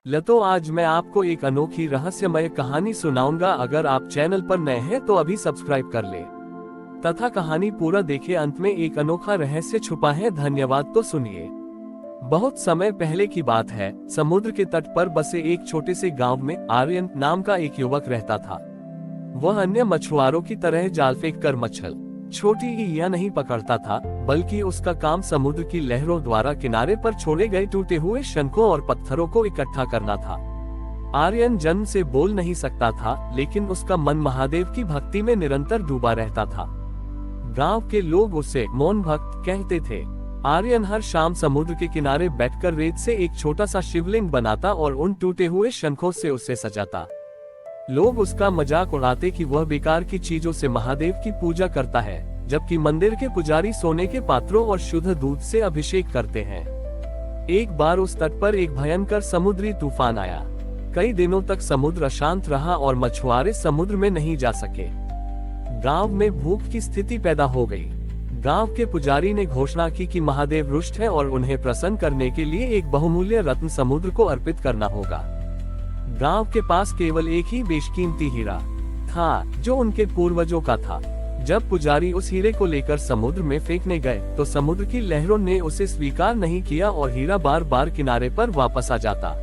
लतो आज मैं आपको एक अनोखी रहस्यमय कहानी सुनाऊंगा। अगर आप चैनल पर नए हैं तो अभी सब्सक्राइब कर ले तथा कहानी पूरा देखें। अंत में एक अनोखा रहस्य छुपा है। धन्यवाद। तो सुनिए। बहुत समय पहले की बात है। समुद्र के तट पर बसे एक छोटे से गांव में आर्यन नाम का एक युवक रहता था। वह अन्य मछुआरों की तरह जाल फेंक कर मछल छोटी या नहीं पकड़ता था, बल्कि उसका काम समुद्र की लहरों द्वारा किनारे पर छोड़े गए टूटे हुए शंखों और पत्थरों को इकट्ठा करना था। आर्यन जन्म से बोल नहीं सकता था, लेकिन उसका मन महादेव की भक्ति में निरंतर डूबा रहता था। गांव के लोग उसे मौन भक्त कहते थे। आर्यन हर शाम समुद्र के किनारे बैठकर रेत से एक छोटा सा शिवलिंग बनाता और उन टूटे हुए शंखों से उसे सजाता। लोग उसका मजाक उड़ाते कि वह बेकार की चीजों से महादेव की पूजा करता है, जबकि मंदिर के पुजारी सोने के पात्रों और शुद्ध दूध से अभिषेक करते हैं। एक बार उस तट पर एक भयंकर समुद्री तूफान आया। कई दिनों तक समुद्र अशांत रहा और मछुआरे समुद्र में नहीं जा सके। गांव में भूख की स्थिति पैदा हो गई। गांव के पुजारी ने घोषणा की कि महादेव रुष्ट है और उन्हें प्रसन्न करने के लिए एक बहुमूल्य रत्न समुद्र को अर्पित करना होगा। गांव के पास केवल एक ही बेशकीमती हीरा था, जो उनके पूर्वजों का था। जब पुजारी उस हीरे को लेकर समुद्र में फेंकने गए, तो समुद्र की लहरों ने उसे स्वीकार नहीं किया और हीरा बार बार किनारे पर वापस आ जाता।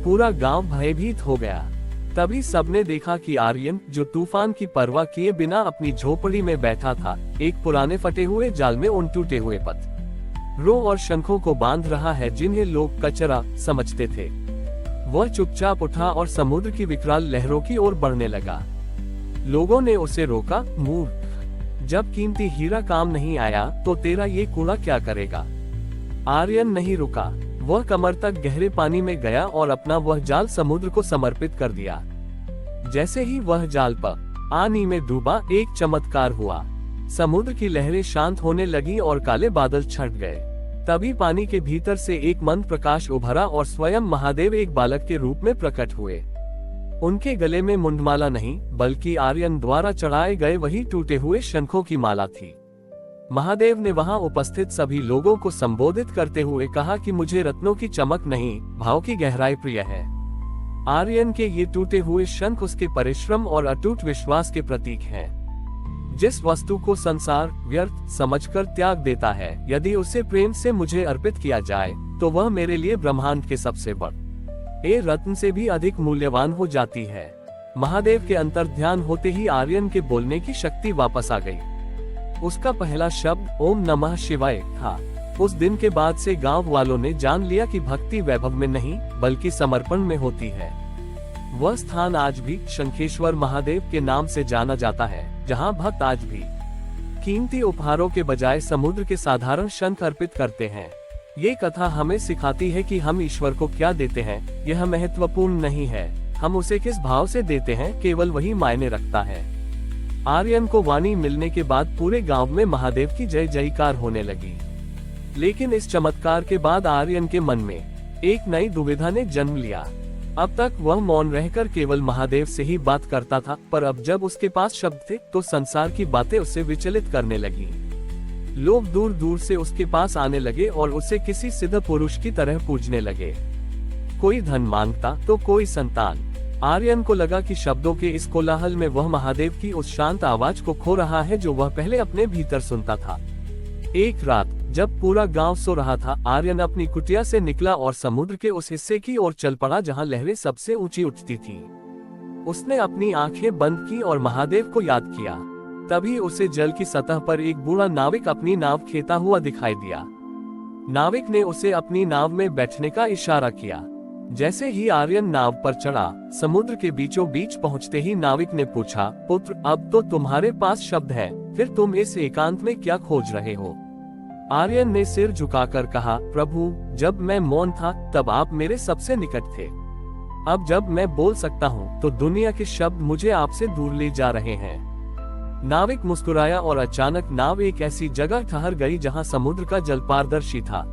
पूरा गांव भयभीत हो गया। तभी सबने देखा कि आर्यन, जो तूफान की परवाह किए बिना अपनी झोपड़ी में बैठा था, एक पुराने फटे हुए जाल में उन टूटे हुए पत्थरों और शंखों को बांध रहा है, जिन्हें लोग कचरा समझते थे। वह चुपचाप उठा और समुद्र की विकराल लहरों की ओर बढ़ने लगा। लोगों ने उसे रोका। मूर्ख, जब कीमती हीरा काम नहीं आया तो तेरा ये कूड़ा क्या करेगा। आर्यन नहीं रुका। वह कमर तक गहरे पानी में गया और अपना वह जाल समुद्र को समर्पित कर दिया। जैसे ही वह जाल पर पानी में डूबा, एक चमत्कार हुआ। समुद्र की लहरें शांत होने लगी और काले बादल छट गए। तभी पानी के भीतर से एक मंद प्रकाश उभरा और स्वयं महादेव एक बालक के रूप में प्रकट हुए। उनके गले में मुंडमाला नहीं, बल्कि आर्यन द्वारा चढ़ाए गए वही टूटे हुए शंखों की माला थी। महादेव ने वहां उपस्थित सभी लोगों को संबोधित करते हुए कहा कि मुझे रत्नों की चमक नहीं, भाव की गहराई प्रिय है। आर्यन के ये टूटे हुए शंख उसके परिश्रम और अटूट विश्वास के प्रतीक हैं। जिस वस्तु को संसार व्यर्थ समझकर त्याग देता है, यदि उसे प्रेम से मुझे अर्पित किया जाए, तो वह मेरे लिए ब्रह्मांड के सबसे बड़े रत्न से भी अधिक मूल्यवान हो जाती है। महादेव के अंतर ध्यान होते ही आर्यन के बोलने की शक्ति वापस आ गई। उसका पहला शब्द ओम नमः शिवाय था। उस दिन के बाद से गांव वालों ने जान लिया कि भक्ति वैभव में नहीं, बल्कि समर्पण में होती है। वह स्थान आज भी शंखेश्वर महादेव के नाम से जाना जाता है, जहां भक्त आज भी कीमती उपहारों के बजाय समुद्र के साधारण शंख अर्पित करते हैं। ये कथा हमें सिखाती है कि हम ईश्वर को क्या देते हैं, यह महत्वपूर्ण नहीं है। हम उसे किस भाव से देते हैं, केवल वही मायने रखता है। आर्यन को वाणी मिलने के बाद पूरे गांव में महादेव की जय जयकार होने लगी। लेकिन इस चमत्कार के बाद आर्यन के मन में एक नई दुविधा ने जन्म लिया। अब तक वह मौन रहकर केवल महादेव से ही बात करता था, पर अब जब उसके पास शब्द थे, तो संसार की बातें उसे विचलित करने लगी। लोग दूर दूर से उसके पास आने लगे और उसे किसी सिद्ध पुरुष की तरह पूजने लगे। कोई धन मांगता तो कोई संतान। आर्यन को लगा कि शब्दों के इस कोलाहल में वह महादेव की उस शांत आवाज को खो रहा है, जो वह पहले अपने भीतर सुनता था। एक रात जब पूरा गांव सो रहा था, आर्यन अपनी कुटिया से निकला और समुद्र के उस हिस्से की ओर चल पड़ा जहां लहरें सबसे ऊंची उठती थीं। उसने अपनी आंखें बंद की और महादेव को याद किया। तभी उसे जल की सतह पर एक बूढ़ा नाविक अपनी नाव खेता हुआ दिखाई दिया। नाविक ने उसे अपनी नाव में बैठने का इशारा किया। जैसे ही आर्यन नाव पर चढ़ा, समुद्र के बीचों बीच पहुंचते ही नाविक ने पूछा, पुत्र, अब तो तुम्हारे पास शब्द है, फिर तुम इस एकांत में क्या खोज रहे हो। आर्यन ने सिर झुकाकर कहा, प्रभु, जब मैं मौन था तब आप मेरे सबसे निकट थे। अब जब मैं बोल सकता हूँ तो दुनिया के शब्द मुझे आपसे दूर ले जा रहे हैं। नाविक मुस्कुराया और अचानक नाव एक ऐसी जगह ठहर गई जहाँ समुद्र का जल पारदर्शी था।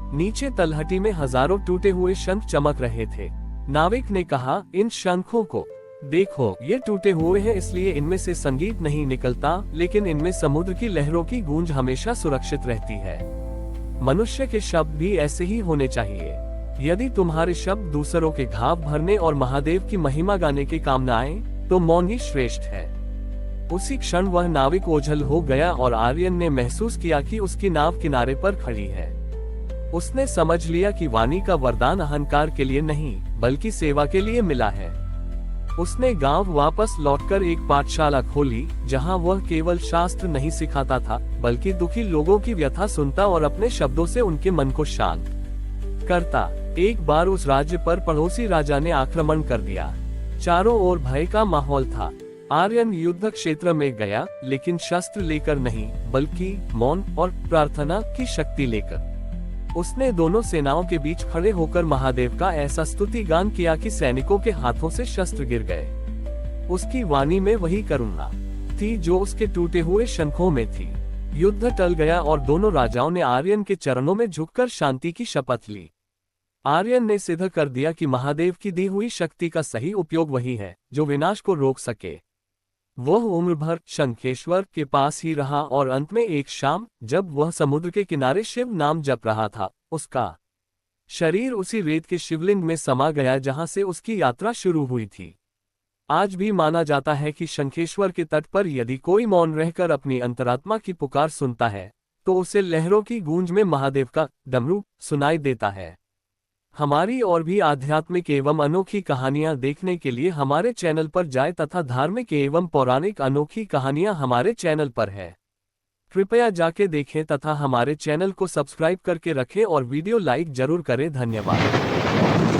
नीचे तलहटी में हजारों टूटे हुए शंख चमक रहे थे। नाविक ने कहा, इन शंखों को देखो, ये टूटे हुए हैं इसलिए इनमें से संगीत नहीं निकलता, लेकिन इनमें समुद्र की लहरों की गूंज हमेशा सुरक्षित रहती है। मनुष्य के शब्द भी ऐसे ही होने चाहिए। यदि तुम्हारे शब्द दूसरों के घाव भरने और महादेव की महिमा गाने के काम न आए, तो मौन ही श्रेष्ठ है। उसी क्षण वह नाविक ओझल हो गया और आर्यन ने महसूस किया कि उसकी नाव किनारे पर खड़ी है। उसने समझ लिया कि वाणी का वरदान अहंकार के लिए नहीं, बल्कि सेवा के लिए मिला है। उसने गांव वापस लौटकर एक पाठशाला खोली, जहां वह केवल शास्त्र नहीं सिखाता था, बल्कि दुखी लोगों की व्यथा सुनता और अपने शब्दों से उनके मन को शांत करता। एक बार उस राज्य पर पड़ोसी राजा ने आक्रमण कर दिया। चारों ओर भय का माहौल था। आर्यन युद्ध क्षेत्र में गया, लेकिन शस्त्र लेकर नहीं, बल्कि मौन और प्रार्थना की शक्ति लेकर। उसने दोनों सेनाओं के बीच खड़े होकर महादेव का ऐसा स्तुति गान किया कि सैनिकों के हाथों से शस्त्र गिर गए। उसकी वाणी में वही करुणा थी जो उसके टूटे हुए शंखों में थी। युद्ध टल गया और दोनों राजाओं ने आर्यन के चरणों में झुककर शांति की शपथ ली। आर्यन ने सिद्ध कर दिया कि महादेव की दी हुई शक्ति का सही उपयोग वही है जो विनाश को रोक सके। वह उम्र भर शंखेश्वर के पास ही रहा और अंत में एक शाम, जब वह समुद्र के किनारे शिव नाम जप रहा था, उसका शरीर उसी रेत के शिवलिंग में समा गया जहां से उसकी यात्रा शुरू हुई थी। आज भी माना जाता है कि शंखेश्वर के तट पर यदि कोई मौन रहकर अपनी अंतरात्मा की पुकार सुनता है, तो उसे लहरों की गूंज में महादेव का डमरू सुनाई देता है। हमारी और भी आध्यात्मिक एवं अनोखी कहानियां देखने के लिए हमारे चैनल पर जाएं तथा धार्मिक एवं पौराणिक अनोखी कहानियां हमारे चैनल पर है। कृपया जाके देखें तथा हमारे चैनल को सब्सक्राइब करके रखें और वीडियो लाइक जरूर करें। धन्यवाद।